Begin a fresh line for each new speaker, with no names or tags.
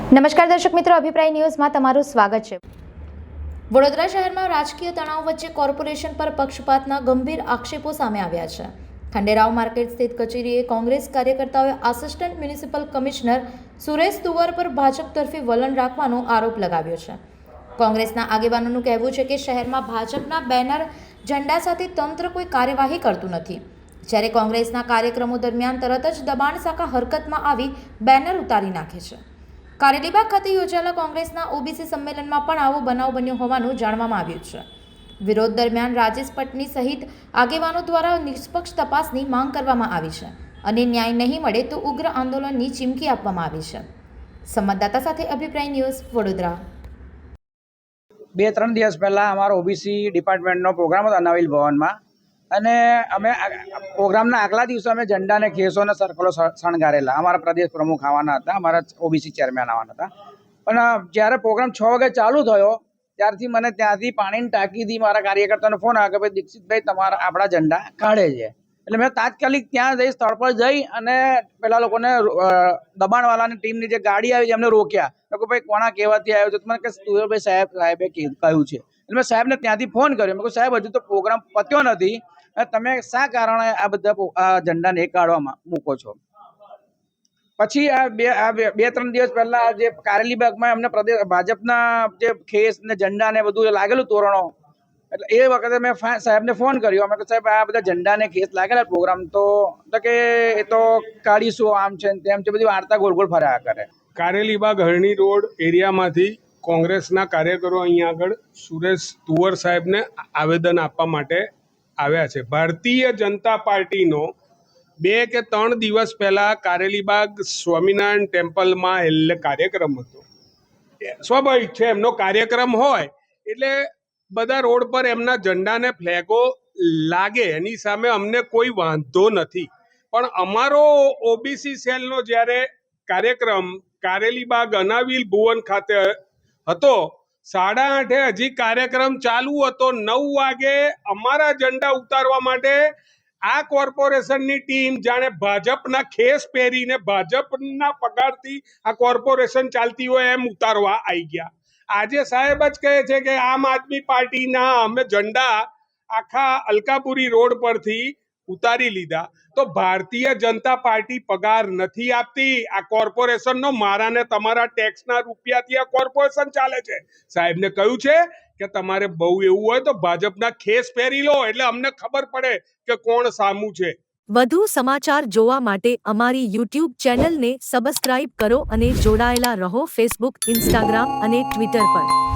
નમસ્કાર દર્શક મિત્રો, અભિપ્રાય ન્યૂઝમાં તમારું સ્વાગત છે। વડોદરા શહેરમાં રાજકીય તણાવ વચ્ચે કોર્પોરેશન પર પક્ષપાતના ગંભીર આક્ષેપો સામે આવ્યા છે। ખંડેરાવ માર્કેટ સ્થિત કચેરીએ કોંગ્રેસ કાર્યકર્તાઓએ આસિસ્ટન્ટ મ્યુનિસિપલ કમિશનર સુરેશ તુવર પર ભાજપ તરફી વલણ રાખવાનો આરોપ લગાવ્યો છે। કોંગ્રેસના આગેવાનોનું કહેવું છે કે શહેરમાં ભાજપના બેનર ઝંડા સાથે તંત્ર કોઈ કાર્યવાહી કરતું નથી, જ્યારે કોંગ્રેસના કાર્યક્રમો દરમિયાન તરત જ દબાણ શાખા હરકતમાં આવી બેનર ઉતારી નાખે છે। કારેલીબાગ ખાતે યોજાયેલા કોંગ્રેસના ઓબીસી સંમેલનમાં પણ આવો બનાવ બન્યો હોવાનું જાણવામાં આવ્યું છે। વિરોધ દરમિયાન રાજેશ પટની સહિત આગેવાનો દ્વારા નિષ્પક્ષ તપાસની માંગ કરવામાં આવી છે અને ન્યાય નહીં મળે તો ઉગ્ર આંદોલનની ચીમકી આપવામાં આવી છે। સંવાદદાતા સાથે અભિપ્રાય ન્યૂઝ, વડોદરા।
2-3 દિવસ પહેલાં અમારો ઓબીસી ડિપાર્ટમેન્ટનો પ્રોગ્રામ હતો અનાવિલ ભવનમાં, અને અમે પ્રોગ્રામના આગલા દિવસે અમે ઝંડા અને ખેસો અને સર્કલો શણગારેલા। અમારા પ્રદેશ પ્રમુખ આવવાના હતા, અમારા ઓબીસી ચેરમેન આવવાના હતા, પણ જ્યારે પ્રોગ્રામ 6 વાગે ચાલુ થયો ત્યારથી મને ત્યાંથી પાણીની ટાંકીથી મારા કાર્યકર્તાનો ફોન આવ્યો કે ભાઈ દીક્ષિતભાઈ તમારા આપણા ઝંડા કાઢે છે। એટલે મેં તાત્કાલિક ત્યાં જઈ સ્થળ પર જઈ અને પેલા લોકોને દબાણવાળાની ટીમની જે ગાડી આવી એમને રોક્યા। કે ભાઈ કોણા કહેવાથી આવ્યો છે? મને કે તુવરભાઈ સાહેબે કહ્યું છે। એટલે મેં સાહેબને ત્યાંથી ફોન કર્યો, મેં કહ્યું સાહેબ હજુ તો પ્રોગ્રામ પત્યો નથી, તમે શા કારણે આ બધા ઝંડાને કાઢવામાં મૂકો છો? પછી આ 2-3 દિવસ પહેલા જે કારેલીબાગમાં અમને પ્રદેશ ભાજપના જે ખેસ ને ઝંડા ને બધું લાગેલું તોરણો, એટલે એ વખતે મેં સાહેબને ફોન કર્યો। અમે કહ્યું સાહેબ આ બધા ઝંડા ને ખેસ લાગેલા પ્રોગ્રામ તો કે એ તો કાઢીશું, આમ છે તેમ છે, બધી વાર્તા ગોળ ગોળ ફર્યા કરે।
કારેલીબાગ હરણી રોડ એરિયામાંથી કોંગ્રેસના કાર્યકરો અહીંયા આગળ સુરેશ તુવર સાહેબને આવેદન આપવા માટે આવ્યા છે। ભારતીય જનતા પાર્ટીનો 2 કે 3 દિવસ પહેલા કારેલીબાગ સ્વામિનારાયણ ટેમ્પલમાં એટલે કાર્યક્રમ હતો। સ્વાભાવિક છે, એમનો કાર્યક્રમ હોય એટલે બધા રોડ પર એમના ઝંડાને ફ્લેગો લાગે, એની સામે અમને કોઈ વાંધો નથી। પણ અમારો ઓબીસી સેલનો જ્યારે કાર્યક્રમ કારેલીબાગ અનાવિલ ભુવન ખાતે હતો, 8:30 હજી કાર્યક્રમ ચાલુ હતો, 9 વાગે અમારા ઝંડા ઉતારવા માટે આ કોર્પોરેશનની ટીમ જાણે ભાજપના ખેસ પહેરીને ભાજપના પગારથી આ કોર્પોરેશન ચાલતી હોય એમ ઉતારવા આવી ગયા। આજે સાહેબ જ કહે છે કે આમ આદમી પાર્ટીના અમે ઝંડા આખા અલકાપુરી રોડ પરથી ઉતારી લીધા, તો ભારતીય જનતા પાર્ટી પગાર નથી આપતી। આ કોર્પોરેશનનો મારા ને તમારા ટેક્સના રૂપિયાથી આ કોર્પોરેશન ચાલે છે। સાહેબને કહ્યું છે કે તમારે બહુ એવું હોય તો ભાજપના ખેસ પહેરી લો, એટલે અમને ખબર પડે કે કોણ સામું છે।
વધુ સમાચાર જોવા માટે અમારી YouTube ચેનલને સબસ્ક્રાઇબ કરો અને જોડાયેલા રહો ફેસબુક, ઇન્સ્ટાગ્રામ અને ટ્વિટર પર।